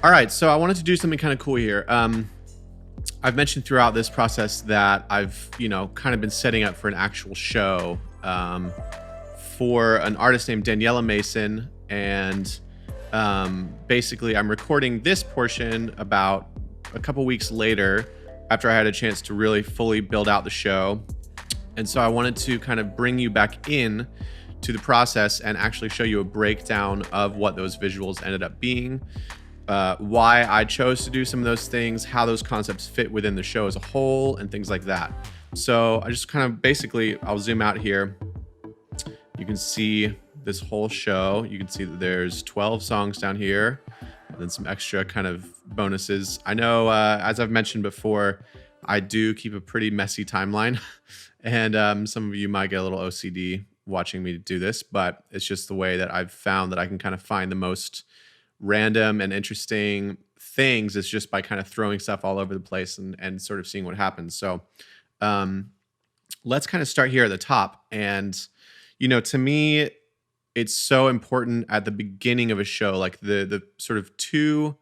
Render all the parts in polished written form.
All right, so I wanted to do something kind of cool here. I've mentioned throughout this process that I've, kind of been setting up for an actual show for an artist named Daniela Mason. And basically, I'm recording this portion about a couple weeks later after I had a chance to really fully build out the show. And so I wanted to kind of bring you back in to the process and actually show you a breakdown of what those visuals ended up being. Why I chose to do some of those things, how those concepts fit within the show as a whole, and things like that. So I just kind of basically, I'll zoom out here. You can see this whole show. You can see that there's 12 songs down here, and then some extra kind of bonuses. I know, as I've mentioned before, I do keep a pretty messy timeline, and some of you might get a little OCD watching me do this, but it's just the way that I've found that I can kind of find the most random and interesting things is just by kind of throwing stuff all over the place and sort of seeing what happens. So let's kind of start here at the top. And, to me, it's so important at the beginning of a show, like the sort of two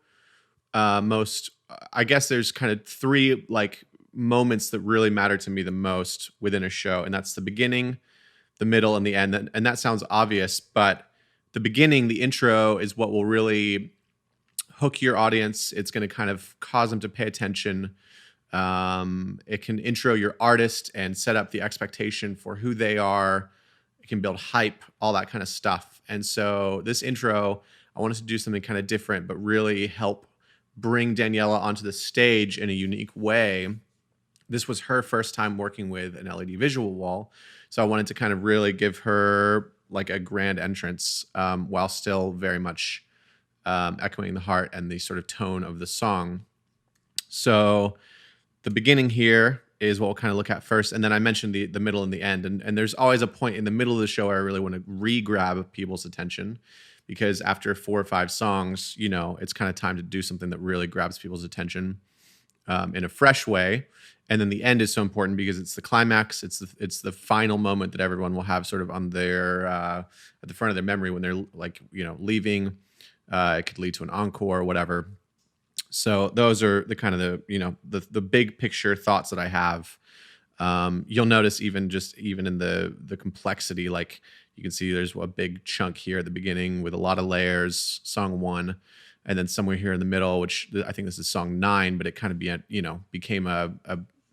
most, I guess there's kind of three like moments that really matter to me the most within a show. And that's the beginning, the middle, and the end. And that sounds obvious, but the beginning, the intro, is what will really hook your audience. It's going to kind of cause them to pay attention. It can intro your artist and set up the expectation for who they are. It can build hype, all that kind of stuff. And so this intro, I wanted to do something kind of different, but really help bring Daniela onto the stage in a unique way. This was her first time working with an LED visual wall. So I wanted to kind of really give her like a grand entrance while still very much echoing the heart and the sort of tone of the song. So the beginning here is what we'll kind of look at first. And then I mentioned the middle and the end. And there's always a point in the middle of the show where I really want to re-grab people's attention, because after 4 or 5 songs, it's kind of time to do something that really grabs people's attention in a fresh way. And then the end is so important because it's the climax. It's the final moment that everyone will have sort of on their at the front of their memory when they're like leaving. It could lead to an encore or whatever. So those are the kind of the big picture thoughts that I have. You'll notice even in the complexity, like you can see there's a big chunk here at the beginning with a lot of layers, song 1. And then somewhere here in the middle, which I think this is song 9, but it kind of became a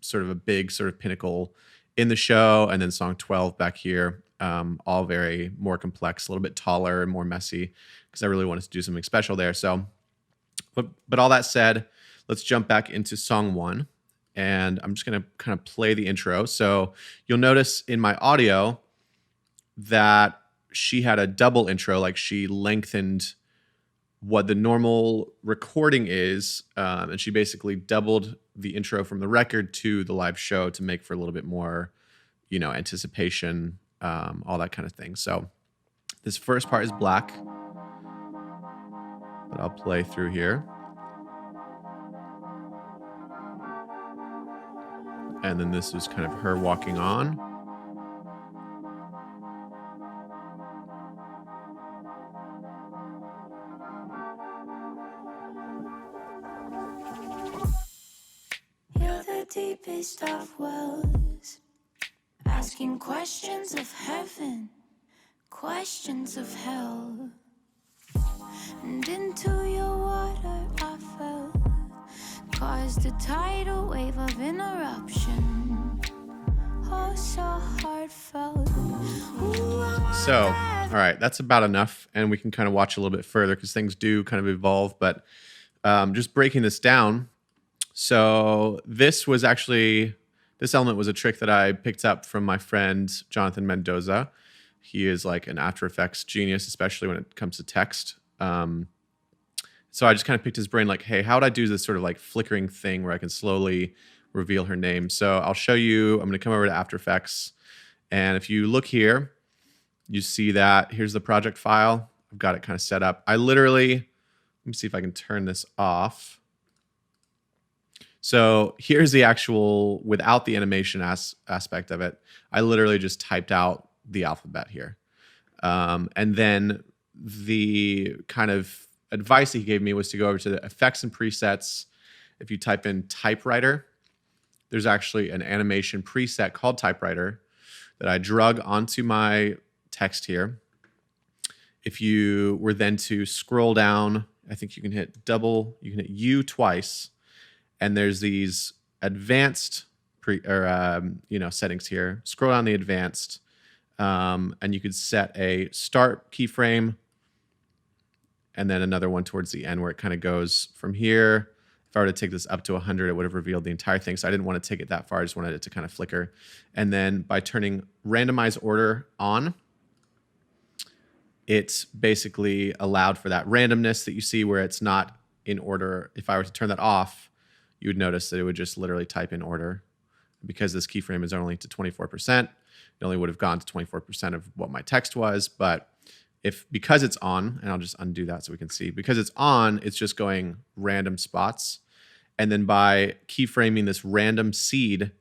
sort of a big sort of pinnacle in the show. And then song 12 back here, all very more complex, a little bit taller and more messy, because I really wanted to do something special there. So, but all that said, let's jump back into song 1. And I'm just going to kind of play the intro. So you'll notice in my audio that she had a double intro, like she lengthened what the normal recording is, and she basically doubled the intro from the record to the live show to make for a little bit more, anticipation, all that kind of thing. So this first part is black, that I'll play through here. And then this is kind of her walking on. Deepest of wells, asking questions of heaven, questions of hell, and into your water I fell, caused a tidal wave of interruption, oh so heartfelt. So, all right, that's about enough, and we can kind of watch a little bit further because things do kind of evolve, but just breaking this down. So this element was a trick that I picked up from my friend, Jonathan Mendoza. He is like an After Effects genius, especially when it comes to text. So I just kind of picked his brain like, hey, how would I do this sort of like flickering thing where I can slowly reveal her name? So I'll show you. I'm going to come over to After Effects. And if you look here, you see that here's the project file. I've got it kind of set up. Let me see if I can turn this off. So here's the actual, without the animation aspect of it, I literally just typed out the alphabet here. And then the kind of advice he gave me was to go over to the effects and presets. If you type in typewriter, there's actually an animation preset called typewriter that I drug onto my text here. If you were then to scroll down, I think you can hit U twice, and there's these advanced settings here. Scroll down the advanced, and you could set a start keyframe, and then another one towards the end where it kind of goes from here. If I were to take this up to 100, it would have revealed the entire thing. So I didn't want to take it that far. I just wanted it to kind of flicker. And then by turning randomize order on, it basically allowed for that randomness that you see where it's not in order. If I were to turn that off, you would notice that it would just literally type in order. Because this keyframe is only to 24%, it only would have gone to 24% of what my text was. But because it's on, and I'll just undo that so we can see, because it's on, it's just going random spots. And then by keyframing this random seed,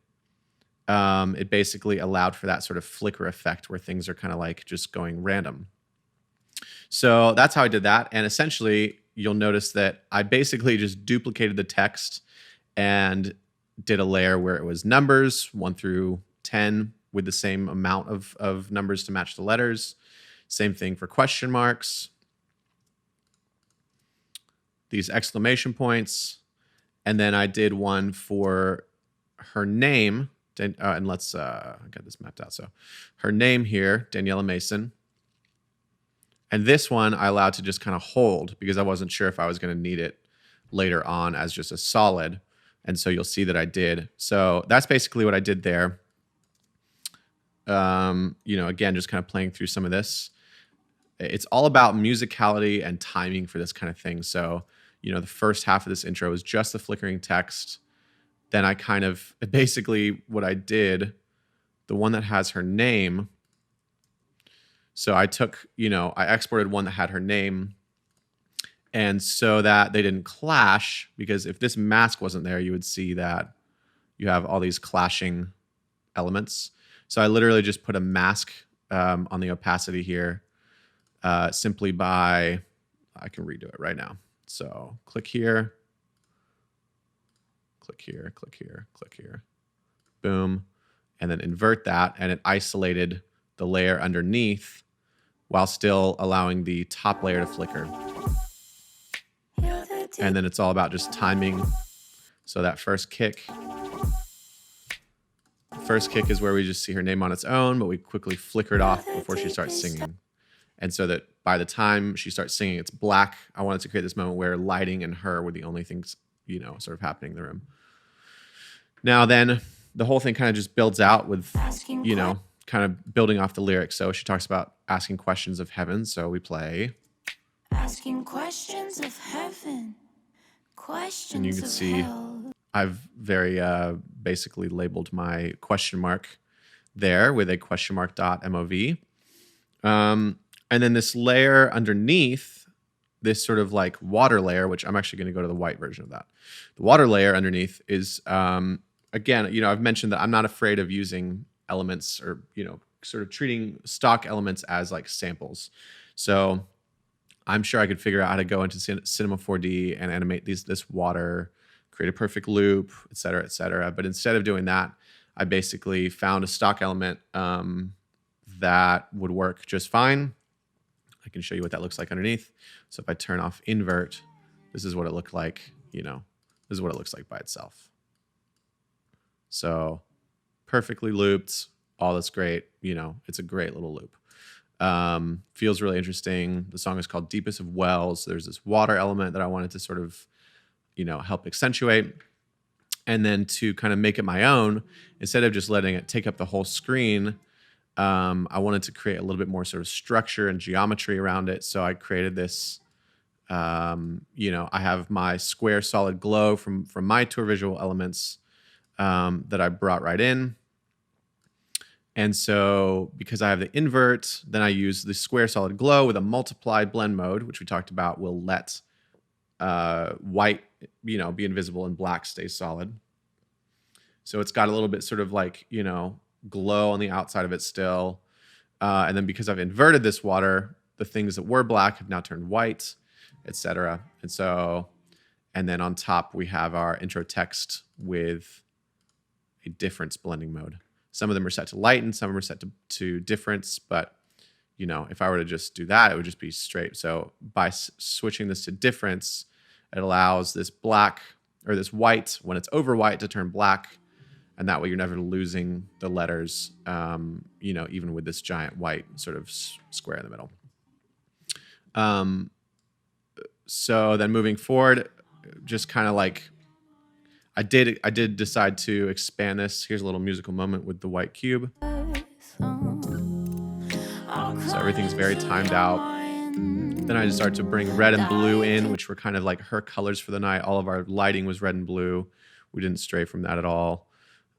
it basically allowed for that sort of flicker effect where things are kind of like just going random. So that's how I did that. And essentially, you'll notice that I basically just duplicated the text and did a layer where it was numbers 1 through 10 with the same amount of numbers to match the letters. Same thing for question marks. These exclamation points. And then I did one for her name. And let's get this mapped out. So her name here, Daniela Mason. And this one I allowed to just kind of hold because I wasn't sure if I was going to need it later on as just a solid. And so you'll see that I did. So that's basically what I did there. Again, just kind of playing through some of this. It's all about musicality and timing for this kind of thing. So, the first half of this intro is just the flickering text. Then I kind of, basically what I did, the one that has her name. So I took, I exported one that had her name. And so that they didn't clash, because if this mask wasn't there, you would see that you have all these clashing elements. So I literally just put a mask on the opacity here simply by, I can redo it right now. So click here, click here, click here, click here, boom, and then invert that, and it isolated the layer underneath while still allowing the top layer to flicker. And then it's all about just timing. So that first kick is where we just see her name on its own, but we quickly flicker it off before she starts singing. And so that by the time she starts singing, it's black. I wanted to create this moment where lighting and her were the only things, sort of happening in the room. Now then, the whole thing kind of just builds out with, kind of building off the lyrics. So she talks about asking questions of heaven. So we play. Asking questions of heaven, questions and you can see hell. I've very basically labeled my question mark there with a question mark .mov. And then this layer underneath, this sort of like water layer, which I'm actually going to go to the white version of that. The water layer underneath is, again, I've mentioned that I'm not afraid of using elements or, sort of treating stock elements as like samples. So I'm sure I could figure out how to go into Cinema 4D and animate this water, create a perfect loop, et cetera, et cetera. But instead of doing that, I basically found a stock element that would work just fine. I can show you what that looks like underneath. So if I turn off invert, this is what it looked like, this is what it looks like by itself. So perfectly looped, all that's great. It's a great little loop. Feels really interesting. The song is called Deepest of Wells. There's this water element that I wanted to sort of, help accentuate. And then to kind of make it my own, instead of just letting it take up the whole screen, I wanted to create a little bit more sort of structure and geometry around it. So I created this, I have my square solid glow from my Tour Visual Elements that I brought right in. And so because I have the invert, then I use the square solid glow with a multiplied blend mode, which we talked about will let white, be invisible and black stay solid. So it's got a little bit sort of like, glow on the outside of it still. And then because I've inverted this water, the things that were black have now turned white. etc. And then on top we have our intro text with a difference blending mode. Some of them are set to lighten, some of them are set to difference, but you know, if I were to just do that, it would just be straight. So by switching this to difference, it allows this black or this white, when it's over white, to turn black. And that way you're never losing the letters, you know, even with this giant white sort of square in the middle. So then moving forward, just kind of like, I did decide to expand this. Here's a little musical moment with the white cube. So everything's very timed out. Then I just started to bring red and blue in, which were kind of like her colors for the night. All of our lighting was red and blue. We didn't stray from that at all.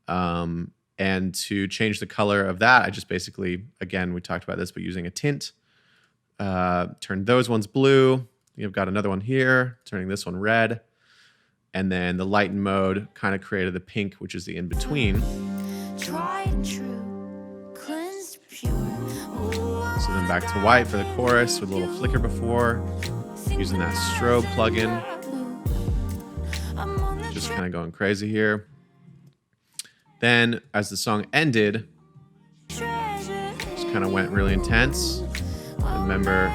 And to change the color of that, I just basically, again, we talked about this, but using a tint, turned those ones blue. You've got another one here, turning this one red. And then the lighten mode kind of created the pink, which is the in-between. Tried and true, cleansed pure. So then back to white for the chorus with a little flicker before, using that strobe plugin. Just kind of going crazy here. Then as the song ended, just kind of went really intense. Remember,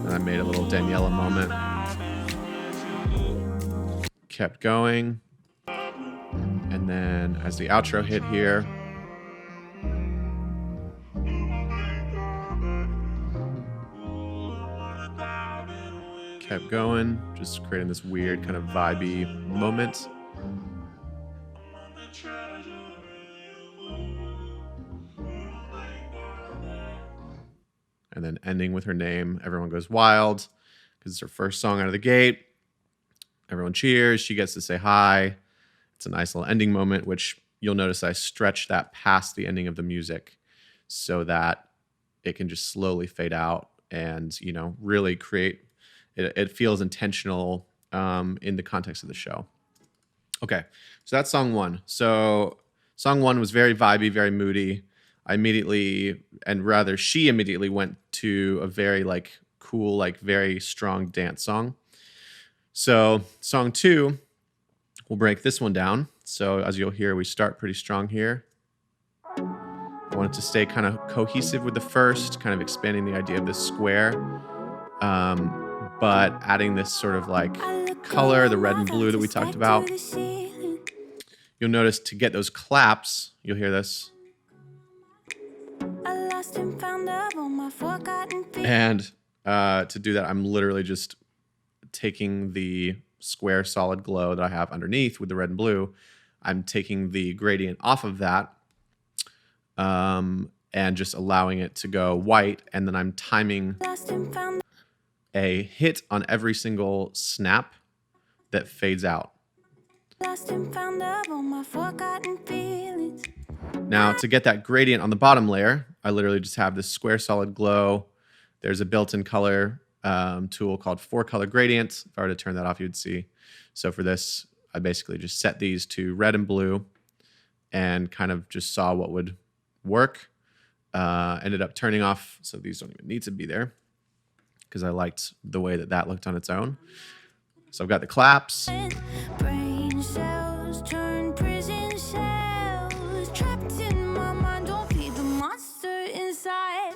and I made a little Daniela moment. Kept going. And then as the outro hit here, kept going, just creating this weird kind of vibey moment. And then ending with her name. Everyone goes wild because it's her first song out of the gate. Everyone cheers. She gets to say hi. It's a nice little ending moment, which you'll notice I stretched that past the ending of the music so that it can just slowly fade out and, you know, really create, it feels intentional in the context of the show. Okay, so that's song one. So song one was very vibey, very moody. I immediately, and rather she immediately went to a very like cool, like very strong dance song. So song two, we'll break this one down. So as you'll hear, we start pretty strong here. I want it to stay kind of cohesive with the first, kind of expanding the idea of this square, but adding this sort of like color, the red and blue that we talked about. You'll notice to get those claps, you'll hear this. And to do that, I'm literally just taking the square solid glow that I have underneath with the red and blue. I'm taking the gradient off of that and just allowing it to go white. And then I'm timing a hit on every single snap that fades out. Now, to get that gradient on the bottom layer, I literally just have this square solid glow. There's a built-in color tool called 4-color gradient. If I were to turn that off, you'd see. So for this, I basically just set these to red and blue and kind of just saw what would work. Ended up turning off, so these don't even need to be there because I liked the way that that looked on its own. So I've got the claps. Brain cells turn prison cells. Trapped in my mind, don't feed the monster inside.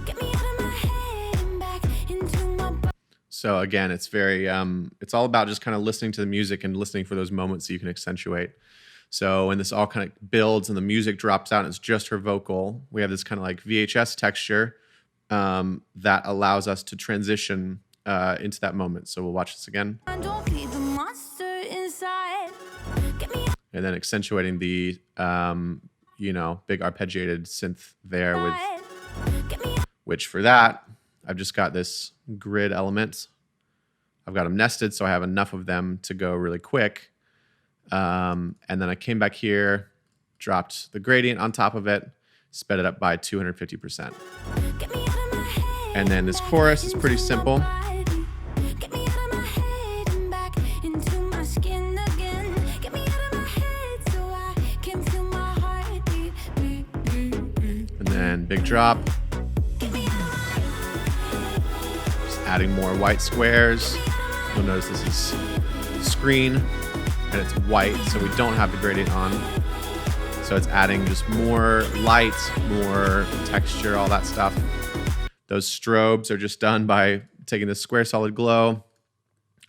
Get me out of my head and back into my body. So again, it's very, it's all about just kind of listening to the music and listening for those moments that you can accentuate. So when this all kind of builds and the music drops out and it's just her vocal, we have this kind of like VHS texture that allows us to transition into that moment. So we'll watch this again. Don't feed the monster inside. Get me out And then accentuating the, you know, big arpeggiated synth there with, Get me out. which for that, I've just got this grid element. I've got them nested, so I have enough of them to go really quick. And then I came back here, dropped the gradient on top of it, sped it up by 250%. Get me out of my head. And then this chorus is pretty simple. Get me out of my head and back into my skin again. Get me out of my head so I can feel my heart beat, beat, beat, beat. And then big drop. Get me out. Just adding more white squares. You'll notice this is screen and it's white, so we don't have the gradient on. So it's adding just more light, more texture, all that stuff. Those strobes are just done by taking the square solid glow.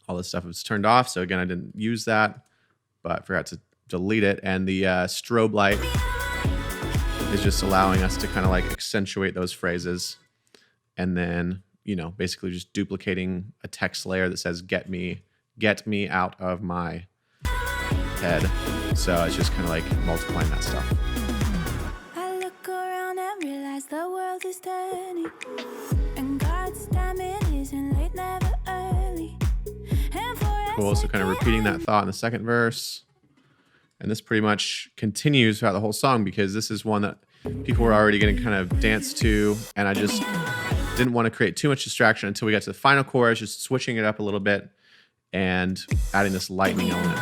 All this stuff is turned off. So again, I didn't use that, but I forgot to delete it. And the strobe light is just allowing us to kind of like accentuate those phrases. And then, basically just duplicating a text layer that says, get me out of my head. So it's just kind of like multiplying that stuff. I look around and realize the world is turning, and God's timing isn't late, never early. And for Cool. So kind of repeating that thought in the second verse. And this pretty much continues throughout the whole song because this is one that people were already going to kind of dance to. And I just didn't want to create too much distraction until we got to the final chorus, just switching it up a little bit and adding this lightning element.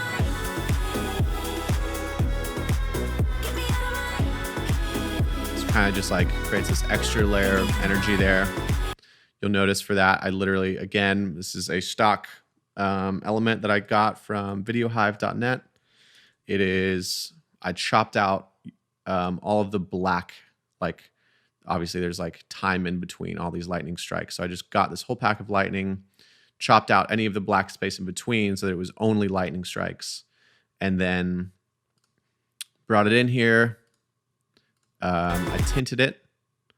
It's kind of just like creates this extra layer of energy there. You'll notice for that, I literally, again, this is a stock element that I got from videohive.net. It is, I chopped out all of the black, like obviously there's like time in between all these lightning strikes. So I just got this whole pack of lightning, chopped out any of the black space in between so that it was only lightning strikes, and then brought it in here. I tinted it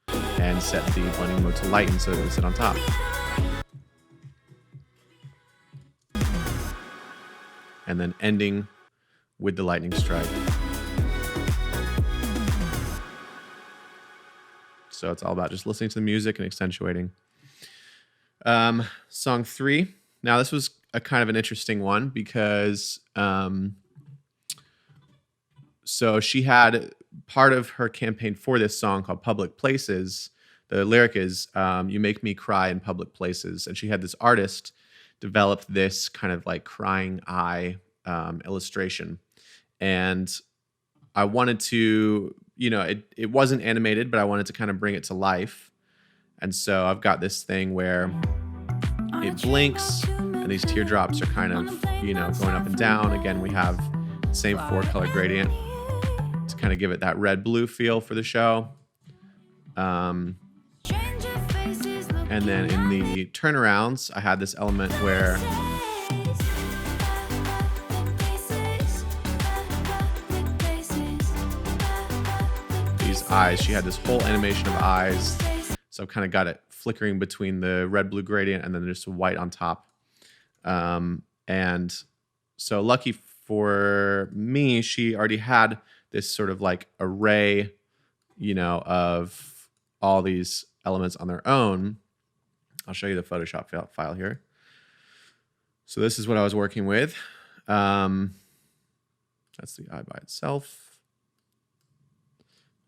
and set the blending mode to lighten so it would sit on top. And then ending with the lightning strike. So it's all about just listening to the music and accentuating. Song 3. Now this was a kind of an interesting one because so she had part of her campaign for this song called Public Places. The lyric is, you make me cry in public places. And she had this artist develop this kind of like crying eye illustration. And I wanted to, it wasn't animated, but I wanted to kind of bring it to life. And so I've got this thing where it blinks and these teardrops are kind of, going up and down. Again, we have the same 4-color gradient to kind of give it that red-blue feel for the show. And then in the turnarounds, I had this element where these eyes, she had this whole animation of eyes. So I've kind of got it flickering between the red-blue gradient and then just white on top. And so lucky for me, she already had this sort of like array, of all these elements on their own. I'll show you the Photoshop file here. So this is what I was working with. That's the eye by itself.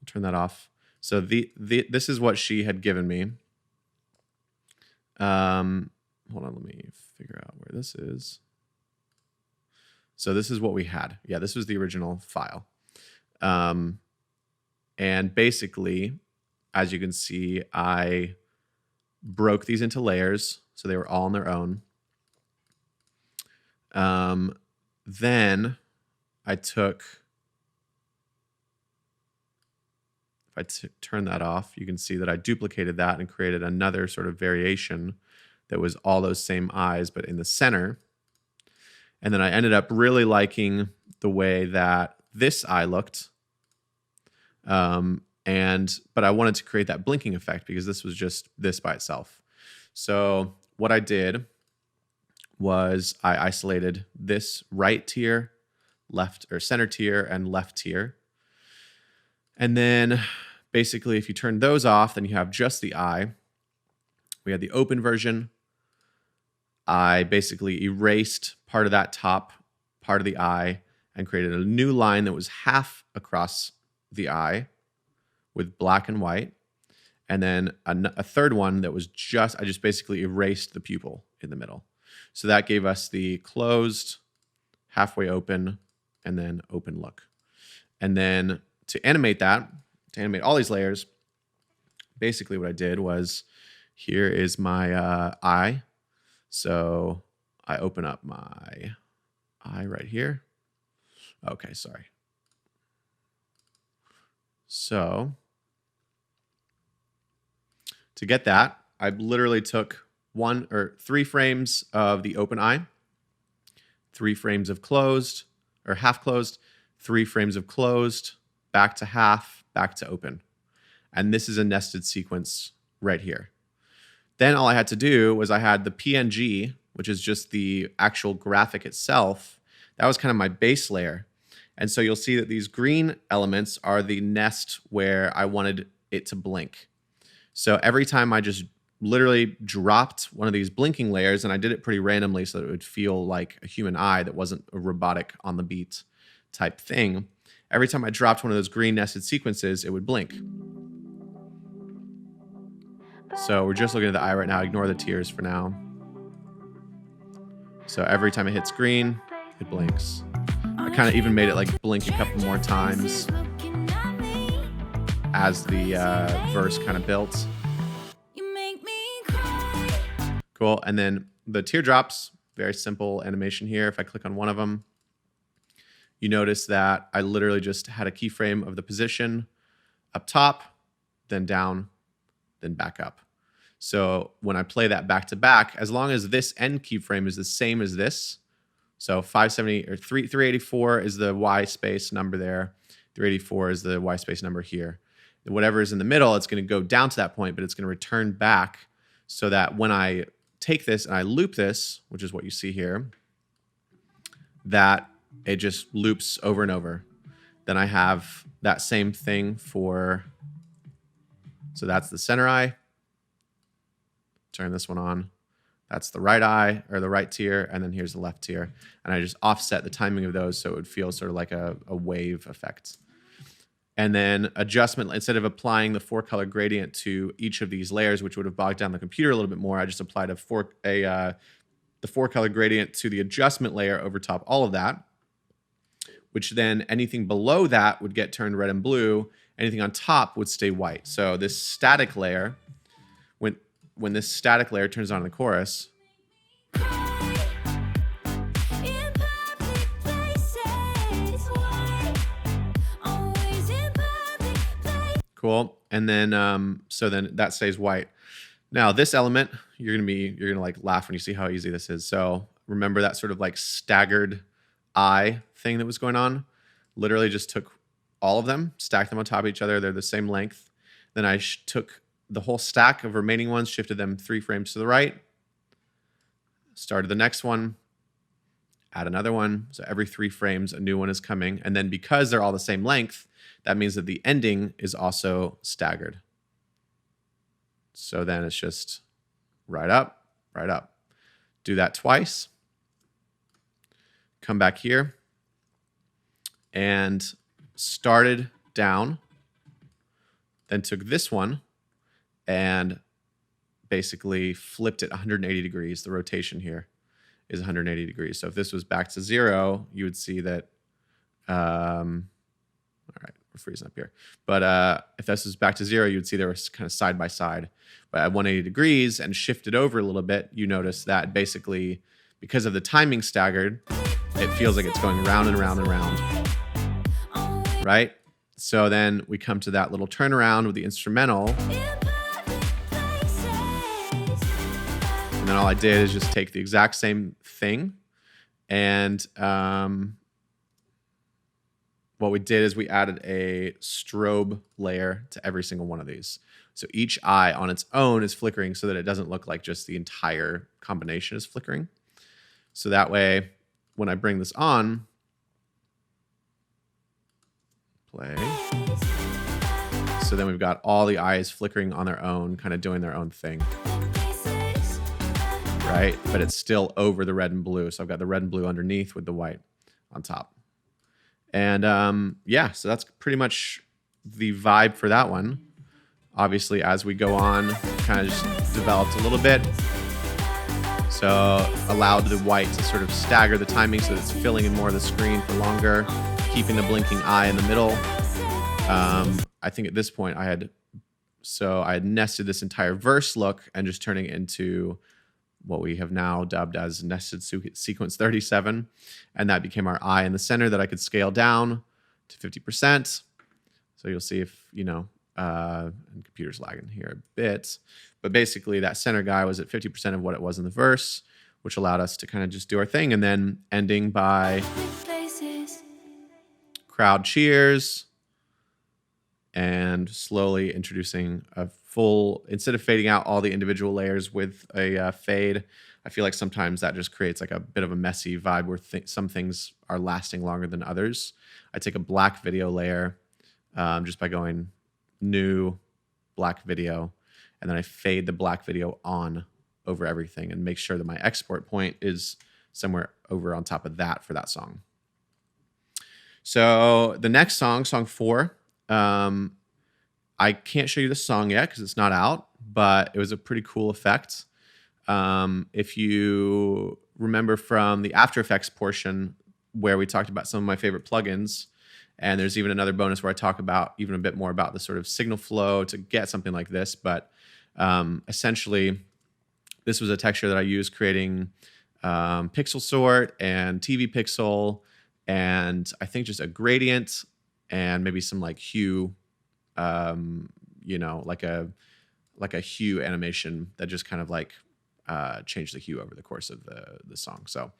I'll turn that off. So this is what she had given me. Hold on, let me figure out where this is. So this is what we had. Yeah, this was the original file. And basically, as you can see, I broke these into layers, so they were all on their own. Then I took, if I turn that off, you can see that I duplicated that and created another sort of variation that was all those same eyes, but in the center. And then I ended up really liking the way that this eye looked. But I wanted to create that blinking effect because this was just this by itself. So what I did was I isolated this right tier, left or center tier, and left tier. And then basically if you turn those off, then you have just the eye. We had the open version. I basically erased part of that top part of the eye and created a new line that was half across the eye with black and white. And then a third one that was I just basically erased the pupil in the middle. So that gave us the closed, halfway open, and then open look. And then to animate all these layers, basically what I did was, here is my eye So I open up my eye right here. Okay, sorry. So to get that, I literally took 3 frames of the open eye, 3 frames of closed or half closed, 3 frames of closed, back to half, back to open. And this is a nested sequence right here. Then all I had to do was I had the PNG, which is just the actual graphic itself. That was kind of my base layer. And so you'll see that these green elements are the nest where I wanted it to blink. So every time I just literally dropped one of these blinking layers, and I did it pretty randomly so that it would feel like a human eye that wasn't a robotic on the beat type thing. Every time I dropped one of those green nested sequences, it would blink. So we're just looking at the eye right now. Ignore the tears for now. So every time it hits green, it blinks. I kind of even made it like blink a couple more times as the verse kind of built. Cool. And then the teardrops, very simple animation here. If I click on one of them, you notice that I literally just had a keyframe of the position up top, then down, then back up. So when I play that back to back, as long as this end keyframe is the same as this, so 570 or 384 is the Y space number there, 384 is the Y space number here. And whatever is in the middle, it's going to go down to that point, but it's going to return back so that when I take this and I loop this, which is what you see here, that it just loops over and over. Then I have that same thing for, so that's the center eye. Turn this one on. That's the right eye or the right tier, and then here's the left tier. And I just offset the timing of those so it would feel sort of like a wave effect. And then adjustment, instead of applying the 4-color gradient to each of these layers, which would have bogged down the computer a little bit more, I just applied the 4-color gradient to the adjustment layer over top all of that, which then anything below that would get turned red and blue. Anything on top would stay white. So this static layer, when this static layer turns on in the chorus, cool. And then so then that stays white. Now this element, you're gonna like laugh when you see how easy this is. So remember that sort of like staggered eye thing that was going on? Literally just took all of them, stacked them on top of each other. They're the same length. Then I took the whole stack of remaining ones, shifted them 3 frames to the right, started the next one, add another one. So every 3 frames, a new one is coming. And then because they're all the same length, that means that the ending is also staggered. So then it's just right up, right up. Do that twice. Come back here and started down, then took this one and basically flipped it 180 degrees. The rotation here is 180 degrees. So if this was back to 0, you would see that, all right, we're freezing up here. But if this was back to 0, you would see they were kind of side by side. But at 180 degrees and shifted over a little bit, you notice that basically because of the timing staggered, it feels like it's going round and round and round, right? So then we come to that little turnaround with the instrumental. And then all I did is just take the exact same thing. And what we did is we added a strobe layer to every single one of these. So each eye on its own is flickering so that it doesn't look like just the entire combination is flickering. So that way, when I bring this on, play. So then we've got all the eyes flickering on their own, kind of doing their own thing. Right? But it's still over the red and blue. So I've got the red and blue underneath with the white on top. And yeah, so that's pretty much the vibe for that one. Obviously, as we go on, kind of just developed a little bit. So allowed the white to sort of stagger the timing so that it's filling in more of the screen for longer, keeping the blinking eye in the middle. I think at this point I had nested this entire verse look and just turning it into what we have now dubbed as nested sequence 37. And that became our eye in the center that I could scale down to 50%. So you'll see if, and computer's lagging here a bit, but basically that center guy was at 50% of what it was in the verse, which allowed us to kind of just do our thing. And then ending by crowd cheers and slowly introducing a full, instead of fading out all the individual layers with a fade, I feel like sometimes that just creates like a bit of a messy vibe where some things are lasting longer than others. I take a black video layer just by going new black video, and then I fade the black video on over everything and make sure that my export point is somewhere over on top of that for that song. So the next song, song 4, I can't show you the song yet because it's not out, but it was a pretty cool effect. If you remember from the After Effects portion where we talked about some of my favorite plugins, and there's even another bonus where I talk about even a bit more about the sort of signal flow to get something like this. But essentially, this was a texture that I used creating pixel sort and TV pixel, and I think just a gradient and maybe some like hue, like a hue animation that just kind of like changed the hue over the course of the song. So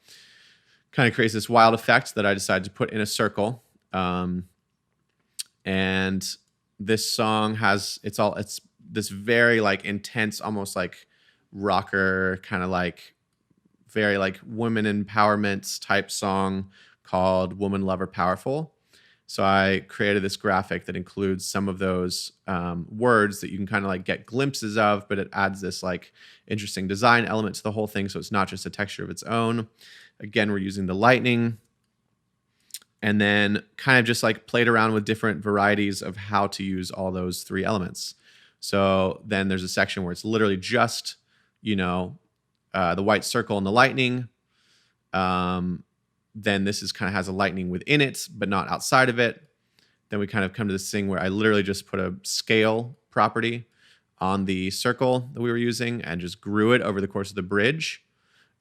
kind of creates this wild effect that I decided to put in a circle. And this song has, it's this very like intense, almost like rocker kind of like very like women empowerment type song called Woman Lover Powerful. So I created this graphic that includes some of those words that you can kind of like get glimpses of, but it adds this like interesting design element to the whole thing. So it's not just a texture of its own. Again, we're using the lightning, and then kind of just like played around with different varieties of how to use all those 3 elements. So then there's a section where it's literally just, the white circle and the lightning. Then this is kind of has a lightning within it, but not outside of it. Then we kind of come to this thing where I literally just put a scale property on the circle that we were using and just grew it over the course of the bridge.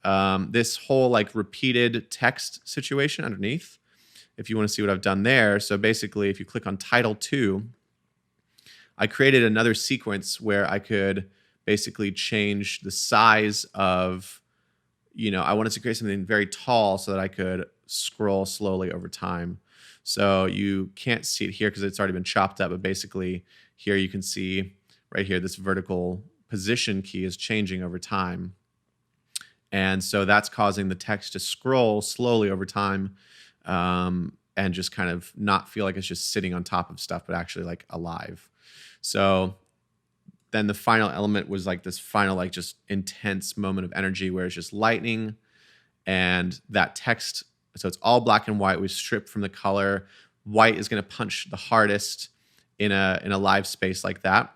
This whole like repeated text situation underneath, if you want to see what I've done there. So basically, if you click on title 2, I created another sequence where I could basically change the size of, I wanted to create something very tall so that I could scroll slowly over time. So you can't see it here because it's already been chopped up, but basically here you can see right here, this vertical position key is changing over time. And so that's causing the text to scroll slowly over time. And just kind of not feel like it's just sitting on top of stuff, but actually like alive. So then the final element was like this final, like just intense moment of energy where it's just lightning and that text. So it's all black and white. We stripped from the color. White is going to punch the hardest in a live space like that.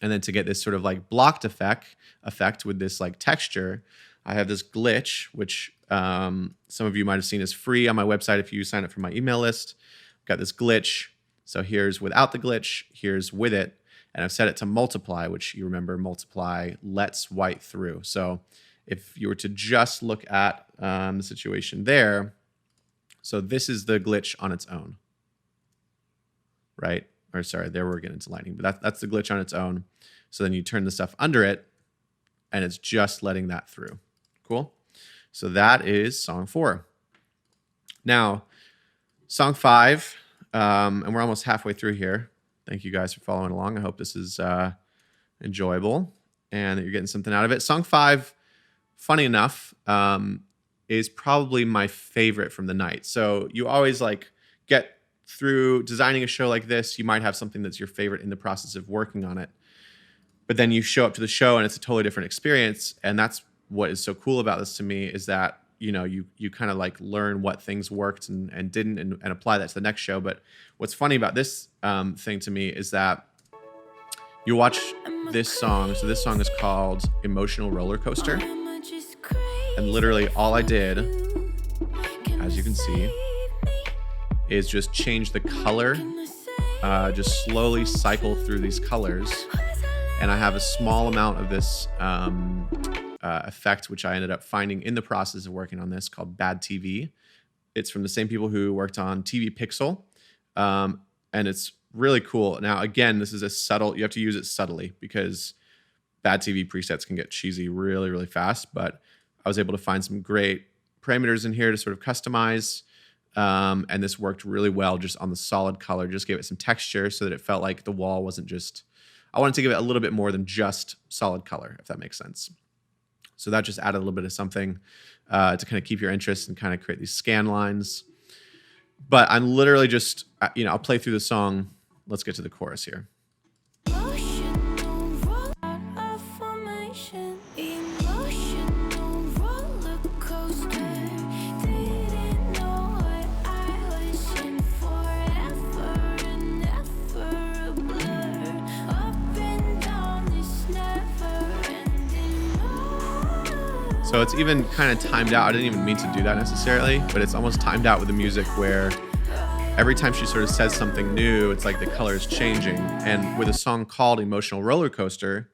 And then to get this sort of like blocked effect with this like texture, I have this glitch, which some of you might have seen is free on my website if you sign up for my email list. I've got this glitch. So here's without the glitch, here's with it. And I've set it to multiply, which you remember multiply lets white through. So if you were to just look at the situation there, so this is the glitch on its own, right? Or sorry, there we're getting into lightning, but that's the glitch on its own. So then you turn the stuff under it and it's just letting that through. Cool. So that is song 4. Now, song 5, and we're almost halfway through here. Thank you guys for following along. I hope this is enjoyable and that you're getting something out of it. Song 5, funny enough, is probably my favorite from the night. So you always like get through designing a show like this. You might have something that's your favorite in the process of working on it. But then you show up to the show and it's a totally different experience. And that's what is so cool about this to me is that, you kind of like learn what things worked and didn't and apply that to the next show. But what's funny about this thing to me is that you watch this song. So this song is called Emotional Roller Coaster. And literally all I did, as you can see, is just change the color, just slowly cycle through these colors. And I have a small amount of this effect, which I ended up finding in the process of working on this, called Bad TV. It's from the same people who worked on TV Pixel, and it's really cool. Now, again, this is a subtle, you have to use it subtly because Bad TV presets can get cheesy really, really fast, but I was able to find some great parameters in here to sort of customize. And this worked really well just on the solid color, just gave it some texture so that it felt like the wall wasn't just, I wanted to give it a little bit more than just solid color, if that makes sense. So that just added a little bit of something to kind of keep your interest and kind of create these scan lines. But I'm literally just, I'll play through the song. Let's get to the chorus here. So it's even kind of timed out. I didn't even mean to do that necessarily, but it's almost timed out with the music where every time she sort of says something new, it's like the color is changing. And with a song called Emotional Roller Coaster,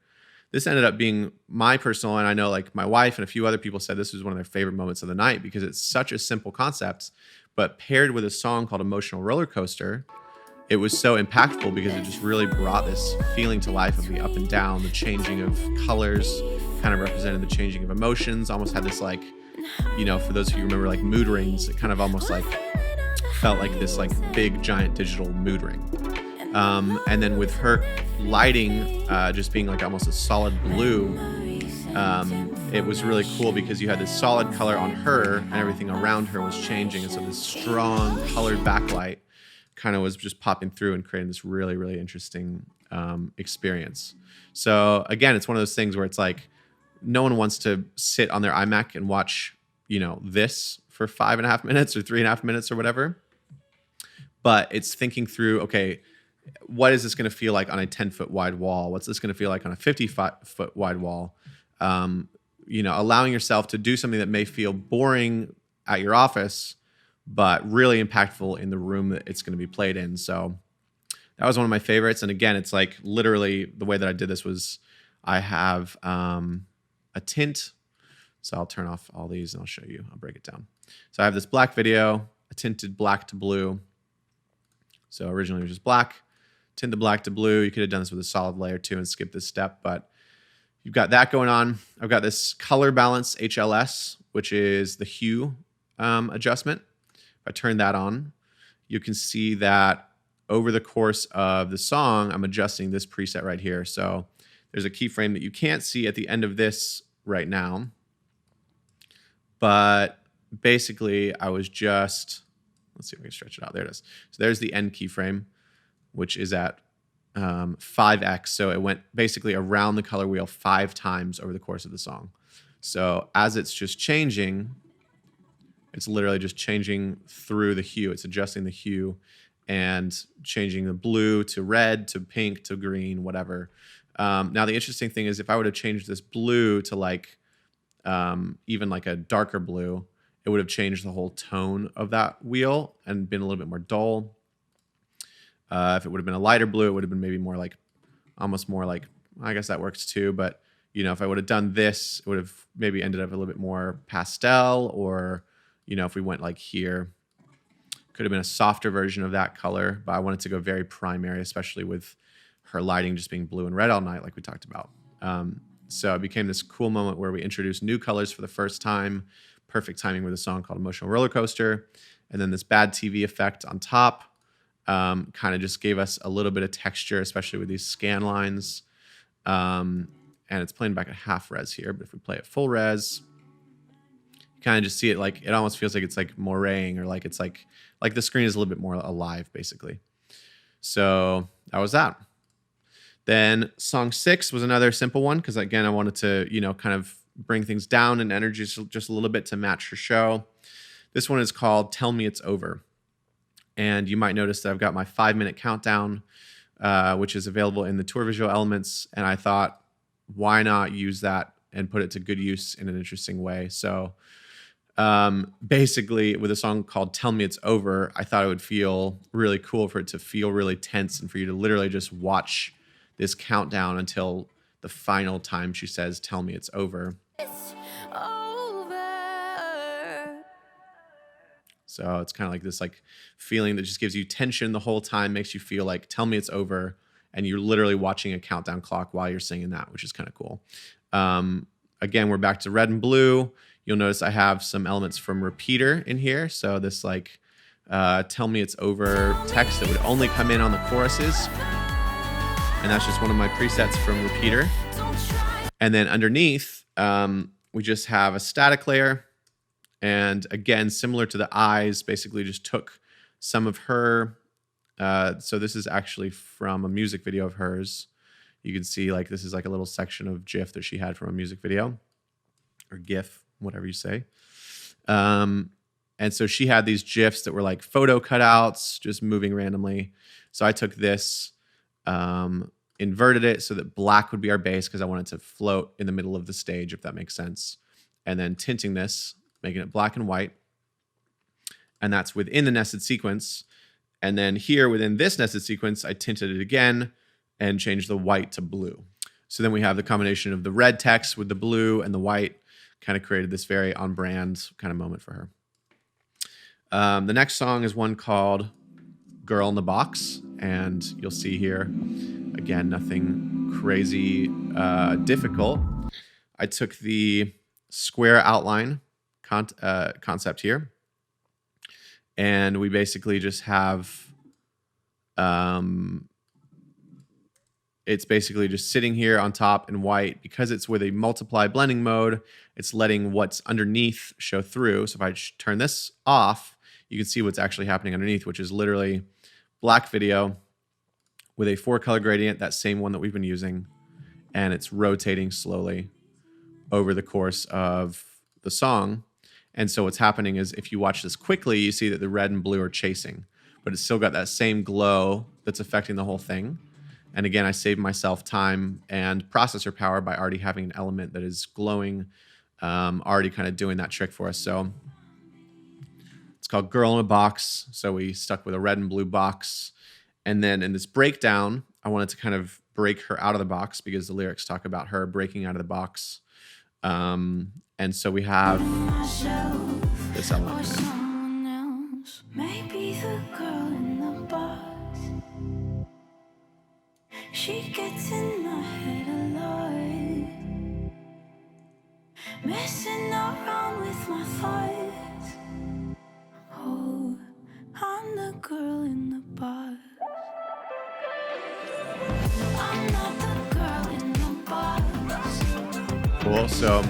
this ended up being my personal, and I know like my wife and a few other people said this was one of their favorite moments of the night because it's such a simple concept, but paired with a song called Emotional Roller Coaster, it was so impactful because it just really brought this feeling to life of the up and down, the changing of colors, kind of represented the changing of emotions, almost had this like, for those of you who remember like mood rings, it kind of almost like felt like this like big giant digital mood ring. And then with her lighting just being like almost a solid blue, it was really cool because you had this solid color on her and everything around her was changing. And so this strong colored backlight kind of was just popping through and creating this really, really interesting experience. So again, it's one of those things where it's like, no one wants to sit on their iMac and watch, this for 5.5 minutes or 3.5 minutes or whatever. But it's thinking through, okay, what is this going to feel like on a 10-foot wide wall? What's this going to feel like on a 50-foot wide wall? Allowing yourself to do something that may feel boring at your office, but really impactful in the room that it's going to be played in. So that was one of my favorites. And again, it's like literally the way that I did this was I have a tint. So I'll turn off all these and I'll show you. I'll break it down. So I have this black video, a tinted black to blue. So originally it was just black, tint the black to blue. You could have done this with a solid layer too and skip this step, but you've got that going on. I've got this color balance HLS, which is the hue adjustment. If I turn that on, you can see that over the course of the song, I'm adjusting this preset right here. So there's a keyframe that you can't see at the end of this right now. But basically, I was just, let's see if I can stretch it out. There it is. So there's the end keyframe, which is at 5x. So it went basically around the color wheel 5 times over the course of the song. So as it's just changing, it's literally just changing through the hue. It's adjusting the hue and changing the blue to red to pink to green, whatever. Now, the interesting thing is if I would have changed this blue to like even like a darker blue, it would have changed the whole tone of that wheel and been a little bit more dull. If it would have been a lighter blue, it would have been maybe more like, almost more like, I guess that works too. But, if I would have done this, it would have maybe ended up a little bit more pastel, or, if we went like here, could have been a softer version of that color, but I wanted to go very primary, especially with her lighting just being blue and red all night, like we talked about. So it became this cool moment where we introduced new colors for the first time. Perfect timing with a song called Emotional Roller Coaster. And then this Bad TV effect on top kind of just gave us a little bit of texture, especially with these scan lines. And it's playing back at half res here, but if we play it full res, you kind of just see it like, it almost feels like it's like moiraying, or like it's like the screen is a little bit more alive, basically. So that was that. Then song 6 was another simple one because, again, I wanted to, kind of bring things down in energy just a little bit to match her show. This one is called Tell Me It's Over. And you might notice that I've got my 5-minute countdown, which is available in the Tour Visual Elements. And I thought, why not use that and put it to good use in an interesting way? So basically, with a song called Tell Me It's Over, I thought it would feel really cool for it to feel really tense and for you to literally just watch this countdown until the final time she says, "Tell me it's over." It's over. So it's kind of like this like feeling that just gives you tension the whole time, makes you feel like, tell me it's over. And you're literally watching a countdown clock while you're singing that, which is kind of cool. Again, we're back to red and blue. You'll notice I have some elements from Repeater in here. So this like, tell me it's over text that would only come in on the choruses. And that's just one of my presets from Repeater. And then underneath, we just have a static layer. And again, similar to the eyes, basically just took some of her. So this is actually from a music video of hers. You can see like this is like a little section of GIF that she had from a music video, or GIF, whatever you say. And so she had these GIFs that were like photo cutouts, just moving randomly. So I took this, inverted it so that black would be our base because I wanted to float in the middle of the stage, if that makes sense. And then tinting this, making it black and white. And that's within the nested sequence. And then here within this nested sequence, I tinted it again and changed the white to blue. So then we have the combination of the red text with the blue and the white, kind of created this very on brand kind of moment for her. The next song is one called Girl in the Box. And you'll see here, again, nothing crazy difficult. I took the square outline concept here. And we basically just have, it's basically just sitting here on top in white. Because it's with a multiply blending mode, it's letting what's underneath show through. So if I turn this off, you can see what's actually happening underneath, which is literally black video with a 4-color gradient, that same one that we've been using. And it's rotating slowly over the course of the song. And so what's happening is if you watch this quickly, you see that the red and blue are chasing, but it's still got that same glow that's affecting the whole thing. And again, I saved myself time and processor power by already having an element that is glowing, already kind of doing that trick for us. So it's called Girl in a Box. So we stuck with a red and blue box. And then in this breakdown, I wanted to kind of break her out of the box because the lyrics talk about her breaking out of the box. And so we have this element. Someone else, maybe the girl in the box. She gets in my head a lot, messing around with my thoughts. Oh, I'm the girl in the box. I'm not the girl in the box. Cool. So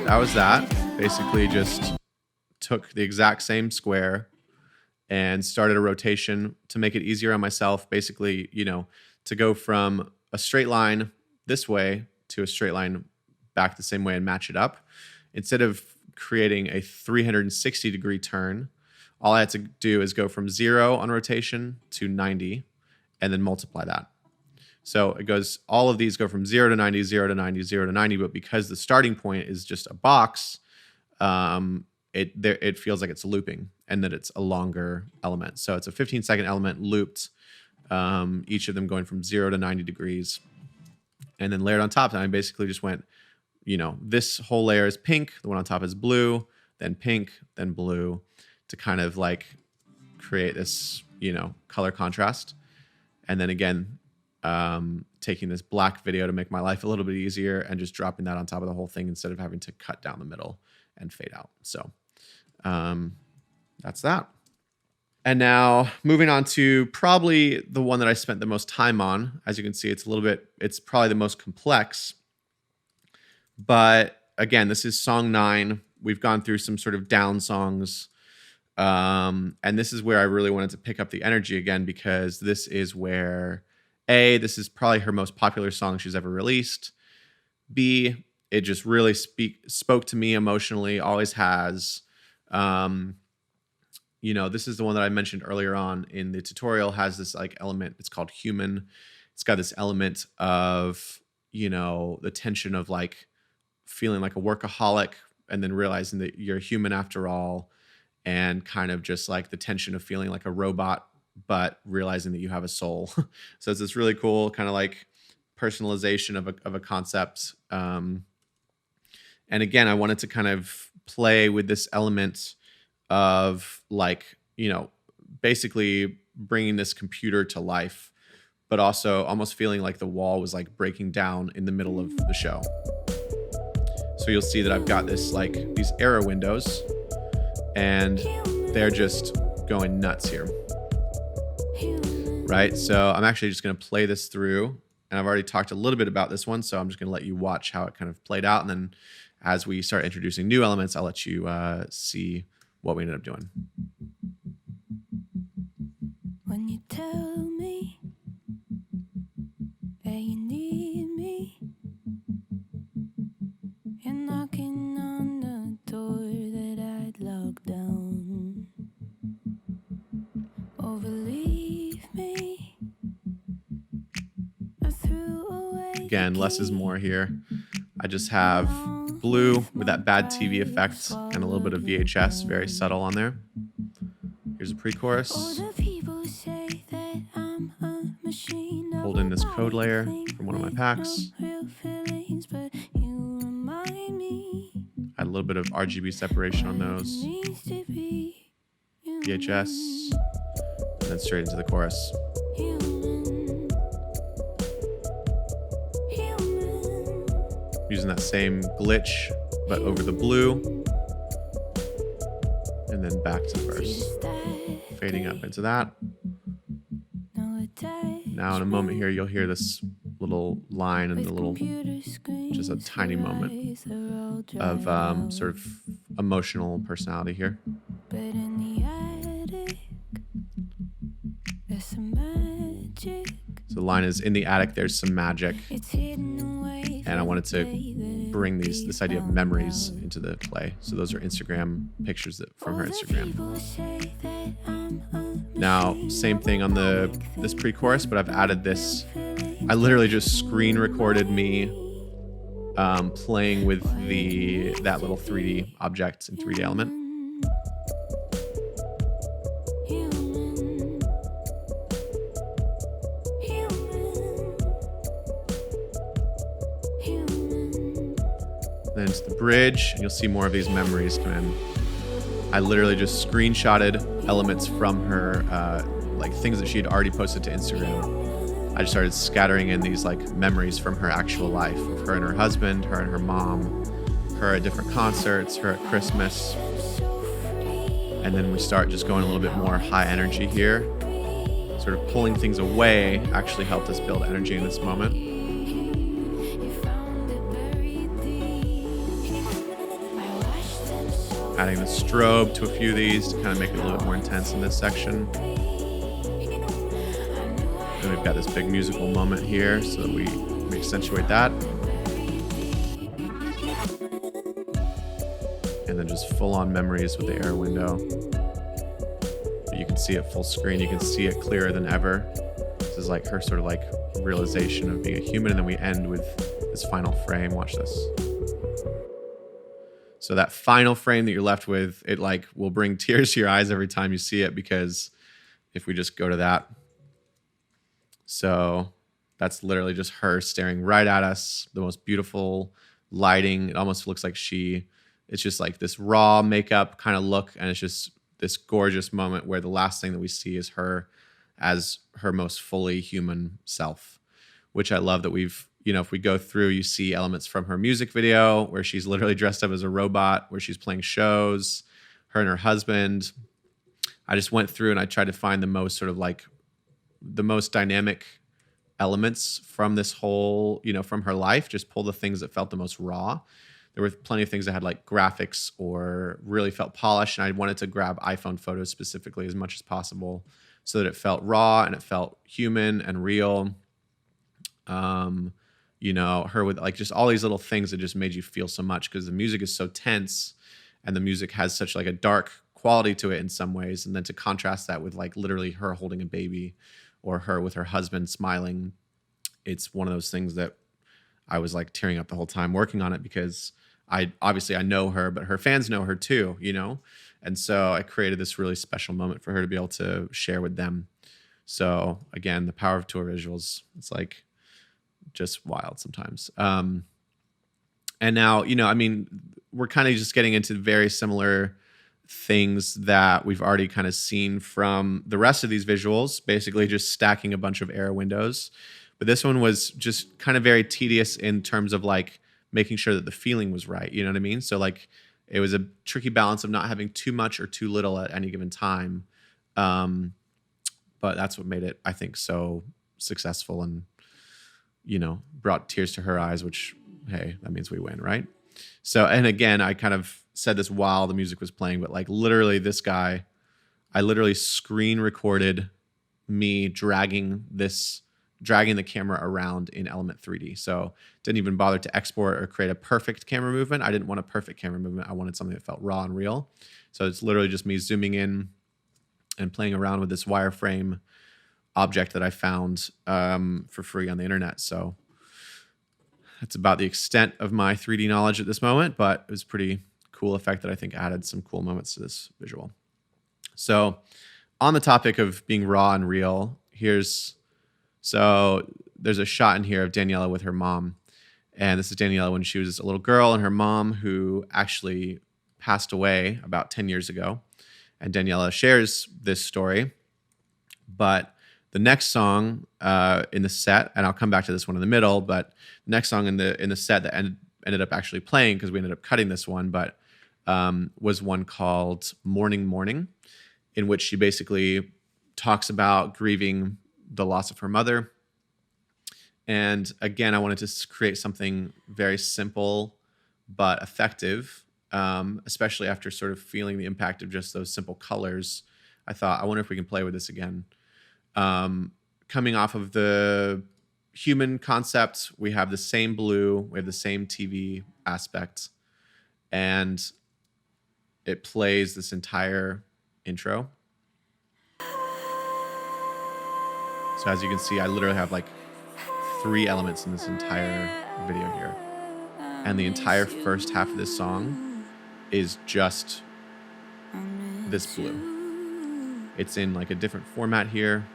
that was that. Basically just took the exact same square and started a rotation to make it easier on myself. Basically, you know, to go from a straight line this way to a straight line back the same way and match it up. Instead of creating a 360-degree turn, all I had to do is go from 0 on rotation to 90 and then multiply that. So it goes, all of these go from 0 to 90, 0 to 90, 0 to 90, but because the starting point is just a box, it feels like it's looping and that it's a longer element. So it's a 15-second element looped, each of them going from 0 to 90 degrees, and then layered on top. And I basically just went, you know, this whole layer is pink, the one on top is blue, then pink, then blue, to kind of like create this, you know, color contrast. And then again, taking this black video to make my life a little bit easier and just dropping that on top of the whole thing instead of having to cut down the middle and fade out. So that's that. And now moving on to probably the one that I spent the most time on. As you can see, it's probably the most complex. But again, this is song 9. We've gone through some sort of down songs. And this is where I really wanted to pick up the energy again, because this is where this is probably her most popular song she's ever released. B, it just really spoke to me emotionally, always has. You know, this is the one that I mentioned earlier on in the tutorial, has this like element, it's called human. It's got this element of, you know, the tension of like feeling like a workaholic and then realizing that you're human after all, and kind of just like the tension of feeling like a robot but realizing that you have a soul. So it's this really cool kind of like personalization of a concept. And again, I wanted to kind of play with this element of like, basically bringing this computer to life, but also almost feeling like the wall was like breaking down in the middle of the show. So you'll see that I've got this like these arrow windows, and they're just going nuts here. Right? So I'm actually just going to play this through, and I've already talked a little bit about this one, so I'm just going to let you watch how it kind of played out, and then as we start introducing new elements, I'll let you see what we ended up doing. When you tell me that you need me, you're knocking on the door that I'd lock down. Oh, believe me, I threw away. Again, less is more here. I just have blue with that bad TV effect and a little bit of VHS, very subtle on there. Here's a pre-chorus. Pulled in this code layer from one of my packs. Add a little bit of RGB separation on those. VHS, and then straight into the chorus. Using that same glitch, but over the blue, and then back to verse. Fading up into that. Now in a moment here, you'll hear this little line and the little, just a tiny moment of sort of emotional personality here. But in the attic, there's some magic. So the line is, in the attic, there's some magic. It's hidden away. And I wanted to bring this idea of memories into the play. So those are Instagram pictures from her Instagram. Now, same thing on this pre-chorus, but I've added this. I literally just screen recorded me playing with that little 3D object and 3D element. Then to the bridge, and you'll see more of these memories come in. I literally just screenshotted elements from her, like things that she had already posted to Instagram. I just started scattering in these like memories from her actual life, of her and her husband, her and her mom, her at different concerts, her at Christmas. And then we start just going a little bit more high energy here. Sort of pulling things away actually helped us build energy in this moment. Adding the strobe to a few of these to kind of make it a little bit more intense in this section. And we've got this big musical moment here, so that we accentuate that. And then just full-on memories with the air window. But you can see it full screen. You can see it clearer than ever. This is like her sort of like realization of being a human, and then we end with this final frame. Watch this. So that final frame that you're left with, it like will bring tears to your eyes every time you see it, because if we just go to that. So that's literally just her staring right at us. The most beautiful lighting. It almost looks like it's just like this raw makeup kind of look. And it's just this gorgeous moment where the last thing that we see is her as her most fully human self, which I love that we've, if we go through, you see elements from her music video where she's literally dressed up as a robot, where she's playing shows, her and her husband. I just went through and I tried to find the most sort of like the most dynamic elements from this whole, from her life, just pull the things that felt the most raw. There were plenty of things that had like graphics or really felt polished. And I wanted to grab iPhone photos specifically as much as possible so that it felt raw and it felt human and real. Her with like just all these little things that just made you feel so much, because the music is so tense and the music has such like a dark quality to it in some ways. And then to contrast that with like literally her holding a baby or her with her husband smiling, it's one of those things that I was like tearing up the whole time working on it, because I know her, but her fans know her too, And so I created this really special moment for her to be able to share with them. So again, the power of tour visuals, it's like just wild sometimes. And now, I mean, we're kind of just getting into very similar things that we've already kind of seen from the rest of these visuals, basically just stacking a bunch of air windows. But this one was just kind of very tedious in terms of like making sure that the feeling was right. You know what I mean? So like it was a tricky balance of not having too much or too little at any given time. But that's what made it, I think, so successful and, brought tears to her eyes, which, hey, that means we win, right? So, and again, I kind of said this while the music was playing, but like literally this guy, I literally screen recorded me dragging the camera around in Element 3D. So didn't even bother to export or create a perfect camera movement. I didn't want a perfect camera movement. I wanted something that felt raw and real. So it's literally just me zooming in and playing around with this wireframe object that I found for free on the internet. So that's about the extent of my 3D knowledge at this moment, but it was a pretty cool effect that I think added some cool moments to this visual. So on the topic of being raw and real, there's a shot in here of Daniela with her mom. And this is Daniela when she was a little girl, and her mom, who actually passed away about 10 years ago. And Daniela shares this story. But the next song in the set, and I'll come back to this one in the middle, but the next song in the set that ended up actually playing, because we ended up cutting this one, but was one called Morning Morning, in which she basically talks about grieving the loss of her mother. And again, I wanted to create something very simple but effective, especially after sort of feeling the impact of just those simple colors. I thought, I wonder if we can play with this again. Coming off of the human concept, we have the same blue, we have the same TV aspect, and it plays this entire intro. So as you can see, I literally have like 3 elements in this entire video here. And the entire first half of this song is just this blue. It's in like a different format here.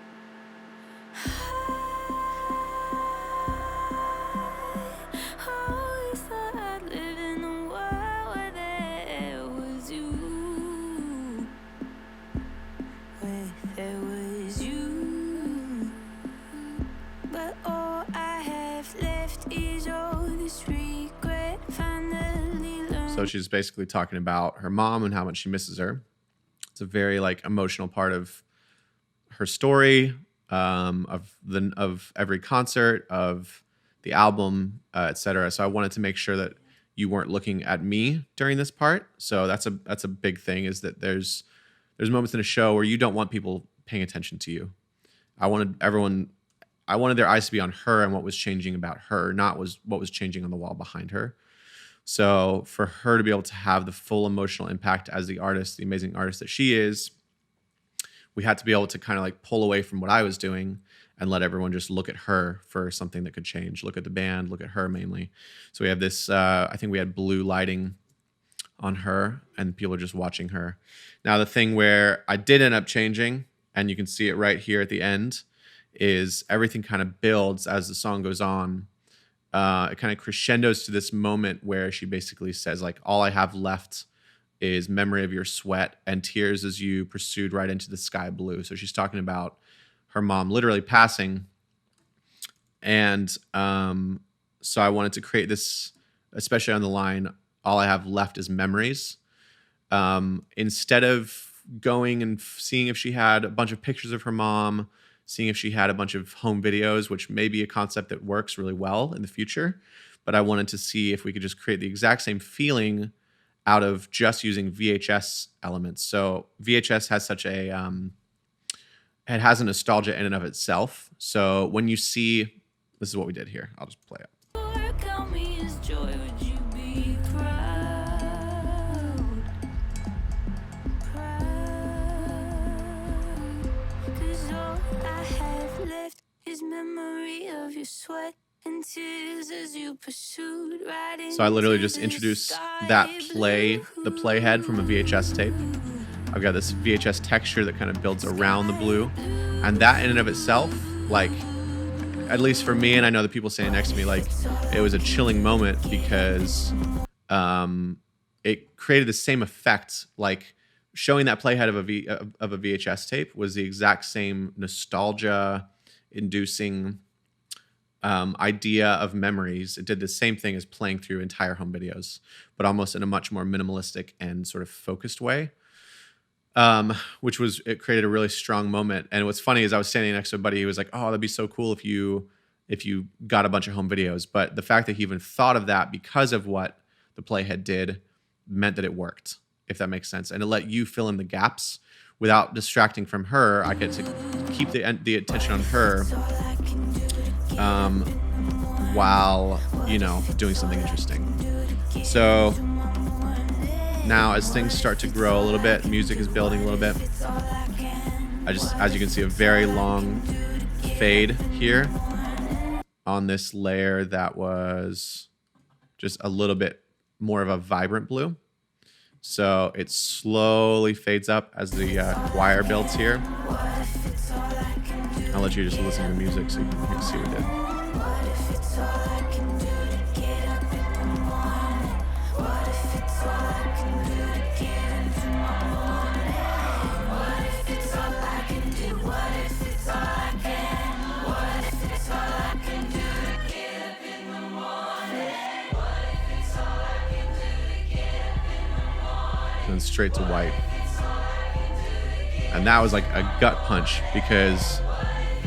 So she's basically talking about her mom and how much she misses her. It's a very like emotional part of her story, of every concert, of the album, etc. So I wanted to make sure that you weren't looking at me during this part. So that's a big thing, is that there's moments in a show where you don't want people paying attention to you. I wanted their eyes to be on her and what was changing about her, not what was changing on the wall behind her. So for her to be able to have the full emotional impact as the artist, the amazing artist that she is, we had to be able to kind of like pull away from what I was doing and let everyone just look at her for something that could change. Look at the band, look at her mainly. So we have this, I think we had blue lighting on her and people are just watching her. Now the thing where I did end up changing, and you can see it right here at the end, is everything kind of builds as the song goes on. It kind of crescendos to this moment where she basically says, like, all I have left is memory of your sweat and tears as you pursued right into the sky blue. So she's talking about her mom literally passing. And so I wanted to create this, especially on the line, all I have left is memories. Instead of going and seeing if she had a bunch of pictures of her mom, seeing if she had a bunch of home videos, which may be a concept that works really well in the future. But I wanted to see if we could just create the exact same feeling out of just using VHS elements. So VHS has such a, it has a nostalgia in and of itself. So when you see, this is what we did here. I'll just play it. Memory of your sweat and tears as you pursued right. So I literally just introduced the playhead from a VHS tape. I've got this VHS texture that kind of builds around the blue, and that in and of itself, like, at least for me, and I know the people standing next to me, like it was a chilling moment because it created the same effect. Like showing that playhead of a VHS tape was the exact same nostalgia inducing idea of memories. It did the same thing as playing through entire home videos, but almost in a much more minimalistic and sort of focused way. It created a really strong moment. And what's funny is I was standing next to a buddy who was like, "Oh, that'd be so cool if you got a bunch of home videos." But the fact that he even thought of that because of what the playhead did meant that it worked, if that makes sense. And it let you fill in the gaps without distracting from her. I get to keep the attention on her while, doing something interesting. So now as things start to grow a little bit, music is building a little bit. As you can see, a very long fade here on this layer that was just a little bit more of a vibrant blue. So it slowly fades up as the choir builds here. I'll let you just listen to the music so you can see what it did. And straight to white. And that was like a gut punch because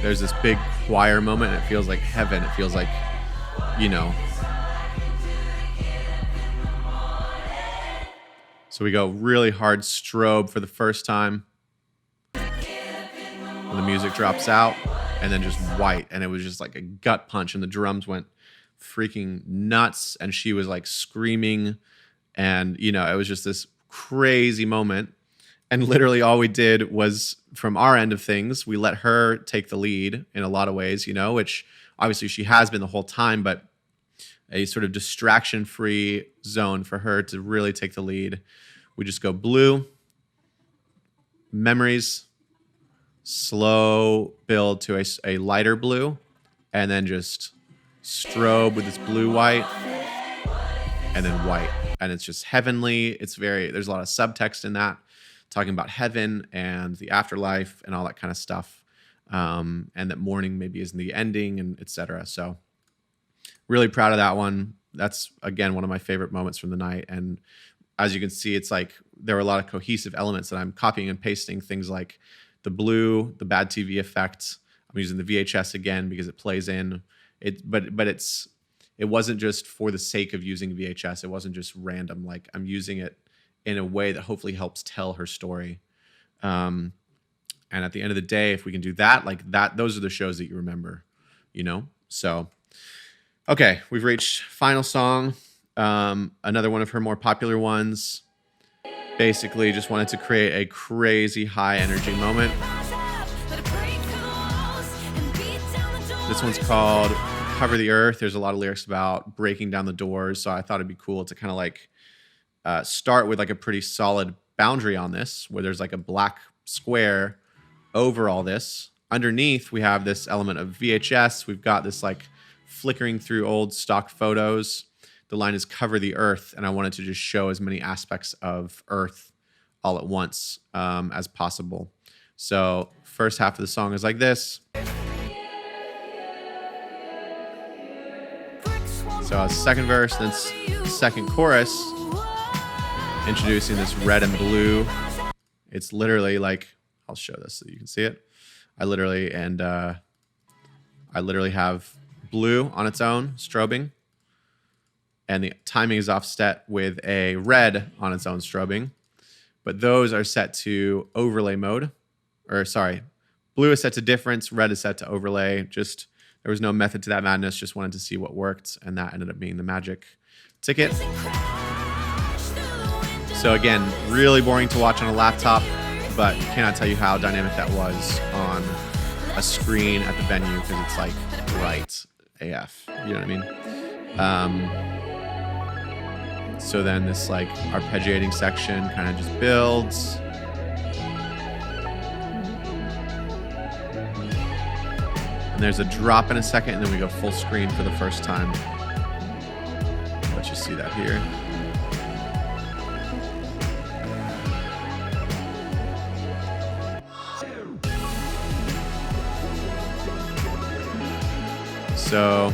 there's this big choir moment and it feels like heaven. It feels like, So we go really hard strobe for the first time. And the music drops out and then just white. And it was just like a gut punch and the drums went freaking nuts and she was like screaming and, it was just this crazy moment. And literally all we did was, from our end of things, we let her take the lead in a lot of ways, which obviously she has been the whole time, but a sort of distraction-free zone for her to really take the lead. We just go blue, memories, slow build to a lighter blue, and then just strobe with this blue-white, and then white. And it's just heavenly. There's a lot of subtext in that, talking about heaven and the afterlife and all that kind of stuff. And that morning maybe isn't the ending and etc. So really proud of that one. That's, again, one of my favorite moments from the night. And as you can see, it's like there were a lot of cohesive elements that I'm copying and pasting, things like the blue, the bad TV effect. I'm using the VHS again because it plays in. It wasn't just for the sake of using VHS. It wasn't just random. Like I'm using it in a way that hopefully helps tell her story. And at the end of the day, if we can do that, like that, those are the shows that you remember, So, okay, we've reached final song. Another one of her more popular ones. Basically just wanted to create a crazy high energy moment. This one's called Cover the Earth. There's a lot of lyrics about breaking down the doors. So I thought it'd be cool to kind of like start with like a pretty solid boundary on this, where there's like a black square over all this. Underneath, we have this element of VHS. We've got this like flickering through old stock photos. The line is cover the earth. And I wanted to just show as many aspects of Earth all at once as possible. So first half of the song is like this. So second verse, then second chorus, introducing this red and blue. It's literally like, I'll show this so you can see it. I literally have blue on its own, strobing. And the timing is offset with a red on its own strobing. But those are set to overlay mode. Blue is set to difference, red is set to overlay. There was no method to that madness, just wanted to see what worked, and that ended up being the magic ticket. So again, really boring to watch on a laptop, but cannot tell you how dynamic that was on a screen at the venue, because it's like bright AF, you know what I mean? So then this like arpeggiating section kind of just builds. And there's a drop in a second, and then we go full screen for the first time. Let you see that here. So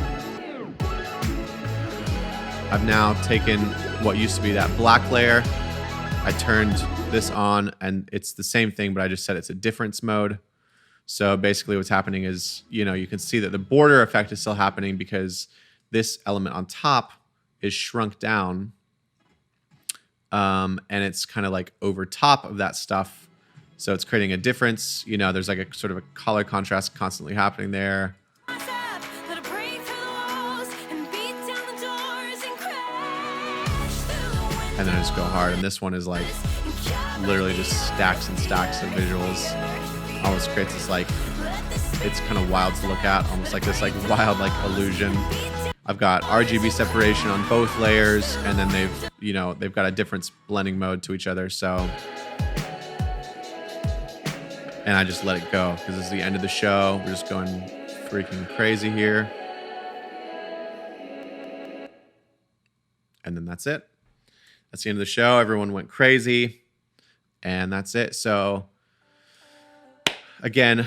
I've now taken what used to be that black layer. I turned this on, and it's the same thing, but I just said it's a difference mode. So basically what's happening is, you know, you can see that the border effect is still happening because this element on top is shrunk down. And it's kind of like over top of that stuff. So it's creating a difference. You know, there's like a sort of a color contrast constantly happening there. And then I just go hard. And this one is like literally just stacks and stacks of visuals. Almost creates this like, it's kind of wild to look at, almost like this like wild like illusion. I've got RGB separation on both layers, and then they've got a difference blending mode to each other. So, and I just let it go because this is the end of the show. We're just going freaking crazy here. And then that's it. That's the end of the show. Everyone went crazy, and that's it. So again,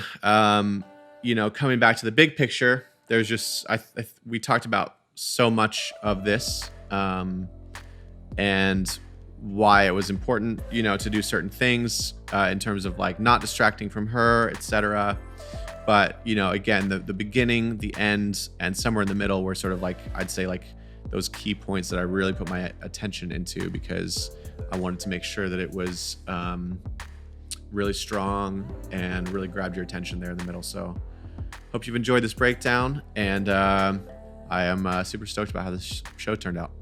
you know, coming back to the big picture, there's just, we talked about so much of this, and why it was important, you know, to do certain things, in terms of like not distracting from her, etc. But, you know, again, the beginning, the end, and somewhere in the middle were sort of like, I'd say like those key points that I really put my attention into, because I wanted to make sure that it was, really strong and really grabbed your attention there in the middle. So hope you've enjoyed this breakdown, and I am super stoked about how this show turned out.